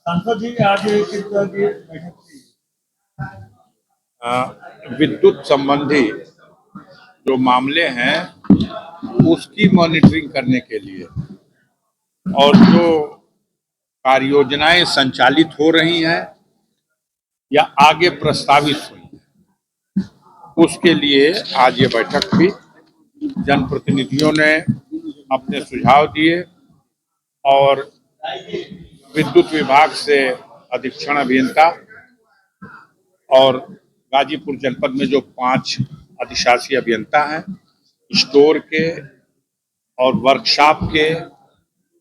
सांसद जी आज किस तरह की बैठक थी? विद्युत संबंधी जो मामले हैं उसकी मॉनिटरिंग करने के लिए और जो कार्य योजनाएं संचालित हो रही हैं या आगे प्रस्तावित हुई हैं, उसके लिए आज ये बैठक थी। जनप्रतिनिधियों ने अपने सुझाव दिए और विद्युत विभाग से अधीक्षण अभियंता और गाजीपुर जनपद में जो 5 अधिशासी अभियंता हैं, स्टोर के और वर्कशॉप के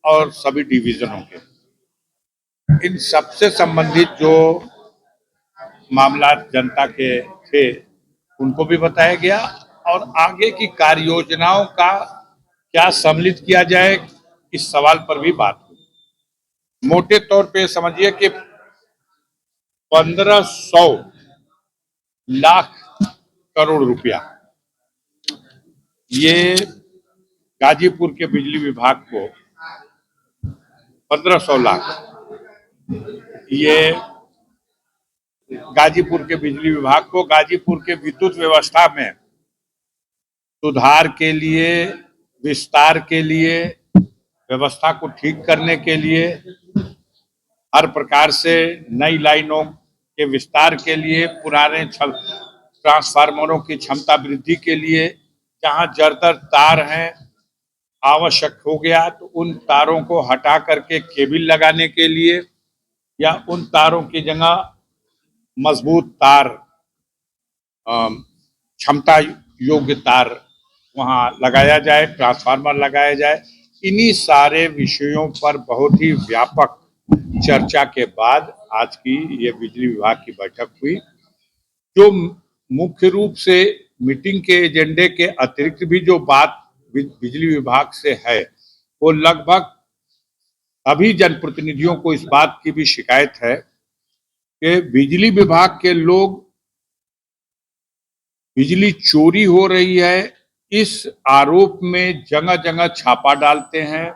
और सभी डिवीजनों के, इन सबसे संबंधित जो मामला जनता के थे उनको भी बताया गया और आगे की कार्य योजनाओं का क्या सम्मिलित किया जाए इस सवाल पर भी बात हुई। मोटे तौर पे समझिए कि 1500 लाख करोड़ रुपया ये गाजीपुर के बिजली विभाग को 1500 लाख ये गाजीपुर के बिजली विभाग को गाजीपुर के विद्युत व्यवस्था में सुधार के लिए, विस्तार के लिए, व्यवस्था को ठीक करने के लिए, हर प्रकार से नई लाइनों के विस्तार के लिए, पुराने ट्रांसफार्मरों की क्षमता वृद्धि के लिए, जहां जर्जर तार हैं आवश्यक हो गया तो उन तारों को हटा करके केबल लगाने के लिए या उन तारों की जगह मजबूत तार, क्षमता योग्य तार वहां लगाया जाए, ट्रांसफार्मर लगाया जाए। इन्हीं सारे विषयों पर बहुत ही व्यापक चर्चा के बाद आज की ये बिजली विभाग की बैठक हुई, जो मुख्य रूप से मीटिंग के एजेंडे के अतिरिक्त भी जो बात बिजली विभाग से है वो लगभग सभी जनप्रतिनिधियों को इस बात की भी शिकायत है कि बिजली विभाग के लोग बिजली चोरी हो रही है इस आरोप में जगह जगह छापा डालते हैं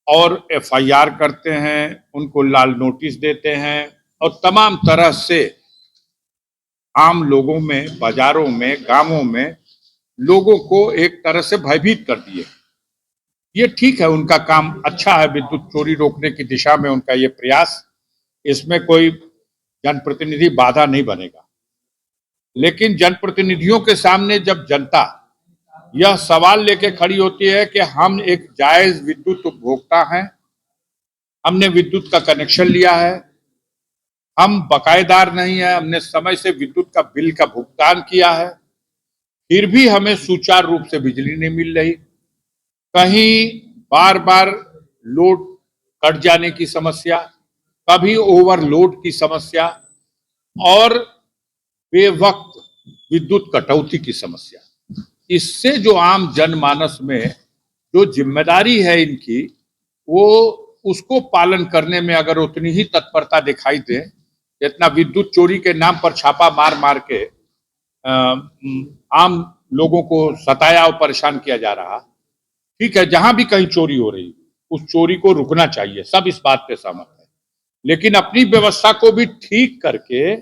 और एफआईआर करते हैं, उनको लाल नोटिस देते हैं और तमाम तरह से आम लोगों में, बाजारों में, गांवों में लोगों को एक तरह से भयभीत कर दिए। ये ठीक है, उनका काम अच्छा है, विद्युत चोरी रोकने की दिशा में उनका ये प्रयास, इसमें कोई जनप्रतिनिधि बाधा नहीं बनेगा। लेकिन जनप्रतिनिधियों के सामने जब जनता यह सवाल लेके खड़ी होती है कि हम एक जायज विद्युत उपभोक्ता हैं, हमने विद्युत का कनेक्शन लिया है, हम बकायेदार नहीं है, हमने समय से विद्युत का बिल का भुगतान किया है, फिर भी हमें सुचारू रूप से बिजली नहीं मिल रही, कहीं बार बार लोड कट जाने की समस्या, कभी ओवरलोड की समस्या और बेवक्त विद्युत कटौती की समस्या। इससे जो आम जनमानस में जो जिम्मेदारी है इनकी, वो उसको पालन करने में अगर उतनी ही तत्परता दिखाई दे जितना विद्युत चोरी के नाम पर छापा मार मार के आम लोगों को सताया और परेशान किया जा रहा। ठीक है, जहां भी कहीं चोरी हो रही उस चोरी को रुकना चाहिए, सब इस बात पे सहमत है, लेकिन अपनी व्यवस्था को भी ठीक करके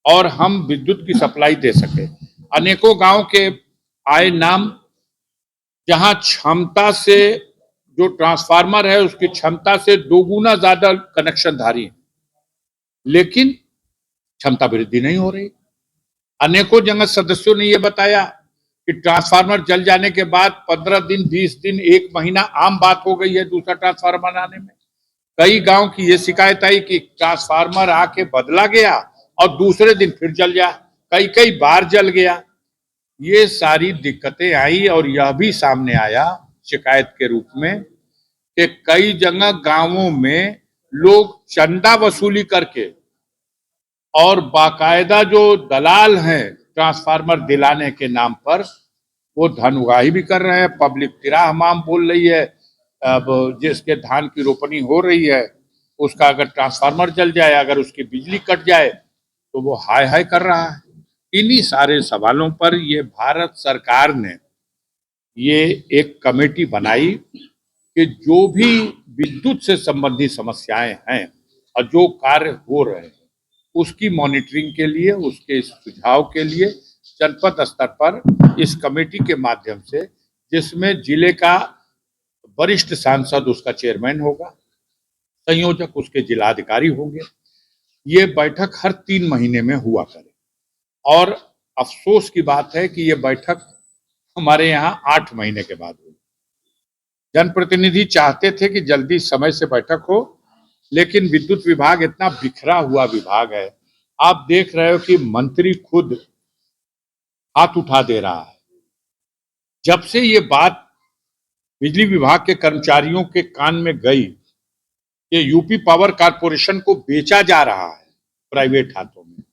और हम विद्युत की सप्लाई दे सके। अनेकों गांव के आए नाम जहां क्षमता से जो ट्रांसफार्मर है उसकी क्षमता से 2 गुना ज्यादा कनेक्शन धारी है, लेकिन क्षमता वृद्धि नहीं हो रही। अनेकों जगह सदस्यों ने यह बताया कि ट्रांसफार्मर जल जाने के बाद 15 दिन, 20 दिन, 1 महीना आम बात हो गई है दूसरा ट्रांसफार्मर आने में। कई गांव की यह शिकायत आई कि ट्रांसफार्मर आके बदला गया और दूसरे दिन फिर जल गया, कई कई बार जल गया। ये सारी दिक्कतें आई और यह भी सामने आया शिकायत के रूप में कि कई जगह गांवों में लोग चंदा वसूली करके और बाकायदा जो दलाल हैं ट्रांसफार्मर दिलाने के नाम पर वो धन उगाही भी कर रहे हैं। पब्लिक तिराह माम बोल रही है, अब जिसके धान की रोपनी हो रही है उसका अगर ट्रांसफार्मर जल जाए, अगर उसकी बिजली कट जाए तो वो हाय हाय कर रहा है। इन्हीं सारे सवालों पर ये भारत सरकार ने ये एक कमेटी बनाई कि जो भी विद्युत से संबंधित समस्याएं हैं और जो कार्य हो रहे हैं उसकी मॉनिटरिंग के लिए, उसके सुझाव के लिए जनपद स्तर पर इस कमेटी के माध्यम से, जिसमें जिले का वरिष्ठ सांसद उसका चेयरमैन होगा, संयोजक उसके जिलाधिकारी होंगे, ये बैठक हर 3 महीने में हुआ करे। और अफसोस की बात है कि ये बैठक हमारे यहाँ 8 महीने के बाद हुई। जनप्रतिनिधि चाहते थे कि जल्दी समय से बैठक हो, लेकिन विद्युत विभाग इतना बिखरा हुआ विभाग है, आप देख रहे हो कि मंत्री खुद हाथ उठा दे रहा है। जब से ये बात बिजली विभाग के कर्मचारियों के कान में गई कि यूपी पावर कारपोरेशन को बेचा जा रहा है प्राइवेट हाथों में,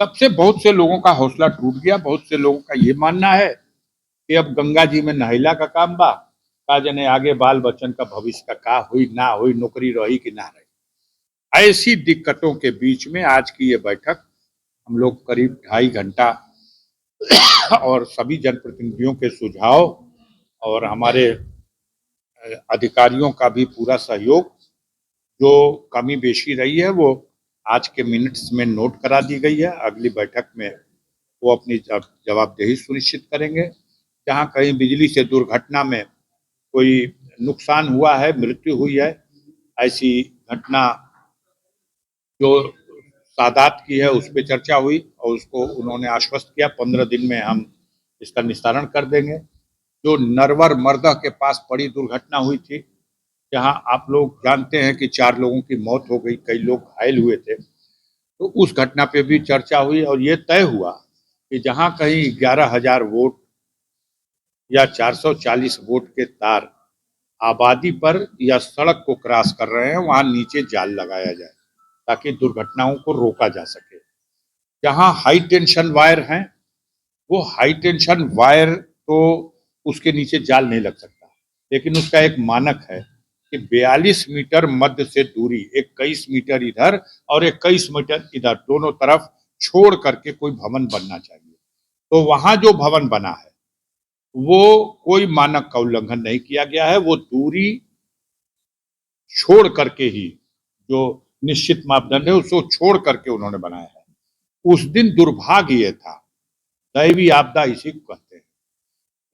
तब से बहुत से लोगों का हौसला टूट गया। बहुत से लोगों का ये मानना है कि अब गंगा जी में नहैला का काम बा, का जने आगे बाल बच्चन का भविष्य का हुई ना हुई, नौकरी रही कि ना रही। ऐसी दिक्कतों के बीच में आज की ये बैठक हम लोग करीब 2.5 घंटा और सभी जनप्रतिनिधियों के सुझाव और हमारे अधिकारियों का भी पूरा सहयोग, जो कमी बेशी रही है वो आज के मिनट्स में नोट करा दी गई है। अगली बैठक में वो अपनी जवाबदेही सुनिश्चित करेंगे। जहां कहीं बिजली से दुर्घटना में कोई नुकसान हुआ है, मृत्यु हुई है, ऐसी घटना जो सादात की है उस पर चर्चा हुई और उसको उन्होंने आश्वस्त किया 15 दिन में हम इसका निस्तारण कर देंगे। जो नरवर मर्दह के पास बड़ी दुर्घटना हुई थी, जहां आप लोग जानते हैं कि 4 लोगों की मौत हो गई, कई लोग घायल हुए थे, तो उस घटना पे भी चर्चा हुई और ये तय हुआ कि जहां कहीं 11,000 वोट या 440 वोट के तार आबादी पर या सड़क को क्रॉस कर रहे हैं, वहां नीचे जाल लगाया जाए ताकि दुर्घटनाओं को रोका जा सके। जहां हाई टेंशन वायर हैं, वो हाई टेंशन वायर तो उसके नीचे जाल नहीं लग सकता, लेकिन उसका एक मानक है कि 42 मीटर मध्य से दूरी, 21 मीटर इधर और 21 मीटर इधर, दोनों तरफ छोड़ करके कोई भवन बनना चाहिए। तो वहां जो भवन बना है वो कोई मानक का उल्लंघन नहीं किया गया है, वो दूरी छोड़ करके ही, जो निश्चित मापदंड है उसको छोड़ करके उन्होंने बनाया है। उस दिन दुर्भाग्य ये था, दैवी आपदा इसी को कहते हैं,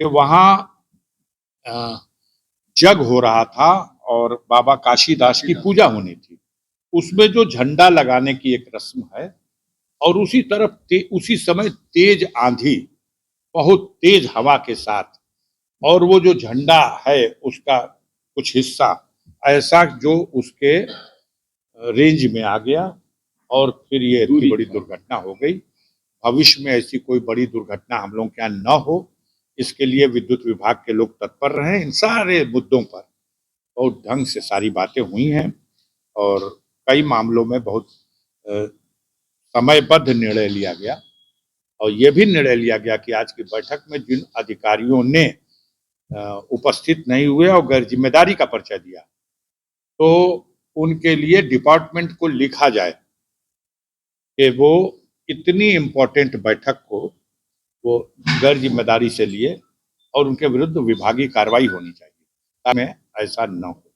कि वहां जग हो रहा था और बाबा काशीदास की पूजा होनी थी। उसमें जो झंडा लगाने की एक रस्म है और उसी समय तेज आंधी, बहुत तेज हवा के साथ, और वो जो झंडा है उसका कुछ हिस्सा ऐसा जो उसके रेंज में आ गया और फिर ये इतनी बड़ी दुर्घटना हो गई। भविष्य में ऐसी कोई बड़ी दुर्घटना हम लोग के यहाँ न हो, इसके लिए विद्युत विभाग के लोग तत्पर रहे। इन सारे मुद्दों पर बहुत ढंग से सारी बातें हुई हैं और कई मामलों में बहुत समयबद्ध निर्णय लिया गया और ये भी निर्णय लिया गया कि आज की बैठक में जिन अधिकारियों ने उपस्थित नहीं हुए और गैर जिम्मेदारी का परिचय दिया, तो उनके लिए डिपार्टमेंट को लिखा जाए कि वो इतनी इम्पोर्टेंट बैठक को वो गैर जिम्मेदारी से लिए और उनके विरुद्ध विभागीय कार्रवाई होनी चाहिए, ताकि ऐसा न हो।